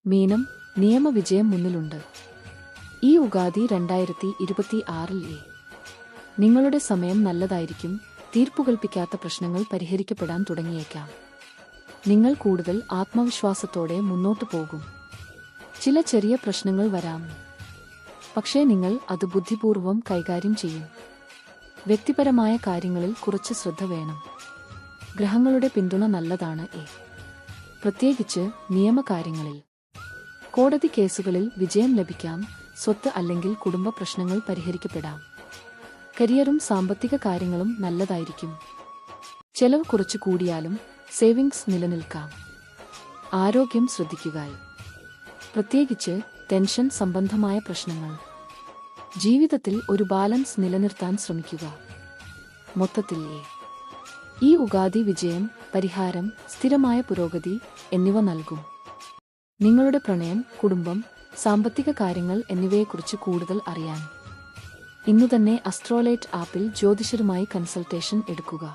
മീനം, നിയമവിജയം മുന്നിലുണ്ട്. ഈ ഉഗാദി 2026 നിങ്ങളുടെ സമയം നല്ലതായിരിക്കും. തീർപ്പുകൽപ്പിക്കാത്ത പ്രശ്നങ്ങൾ പരിഹരിക്കപ്പെടാൻ തുടങ്ങിയേക്കാം. നിങ്ങൾ കൂടുതൽ ആത്മവിശ്വാസത്തോടെ മുന്നോട്ടു പോകും. ചില ചെറിയ പ്രശ്നങ്ങൾ വരാം, പക്ഷേ നിങ്ങൾ അത് ബുദ്ധിപൂർവ്വം കൈകാര്യം ചെയ്യും. വ്യക്തിപരമായ കാര്യങ്ങളിൽ കുറച്ച് ശ്രദ്ധ വേണം. ഗ്രഹങ്ങളുടെ പിന്തുണ നല്ലതാണ്. പ്രത്യേകിച്ച് നിയമകാര്യങ്ങളിൽ. കോടതി കേസുകളിൽ വിജയം ലഭിക്കാം. സ്വത്ത് അല്ലെങ്കിൽ കുടുംബ പ്രശ്നങ്ങൾ പരിഹരിക്കപ്പെടാം. കരിയറും സാമ്പത്തിക കാര്യങ്ങളും നല്ലതായിരിക്കും. ചെലവ് കുറച്ചു കൂടിയാലും സേവിങ്സ് നിലനിൽക്കാം. ആരോഗ്യം ശ്രദ്ധിക്കുക, പ്രത്യേകിച്ച് ടെൻഷൻ സംബന്ധമായ പ്രശ്നങ്ങൾ. ജീവിതത്തിൽ ഒരു ബാലൻസ് നിലനിർത്താൻ ശ്രമിക്കുക. മൊത്തത്തിൽ ഈ ഉഗാദി വിജയം, പരിഹാരം, സ്ഥിരമായ പുരോഗതി എന്നിവ നൽകും. നിങ്ങളുടെ പ്രണയം, കുടുംബം, സാമ്പത്തിക കാര്യങ്ങൾ എന്നിവയെക്കുറിച്ച് കൂടുതൽ അറിയാൻ ഇന്നുതന്നെ അസ്ട്രോലേറ്റ് ആപ്പിൽ ജ്യോതിഷരുമായി കൺസൾട്ടേഷൻ എടുക്കുക.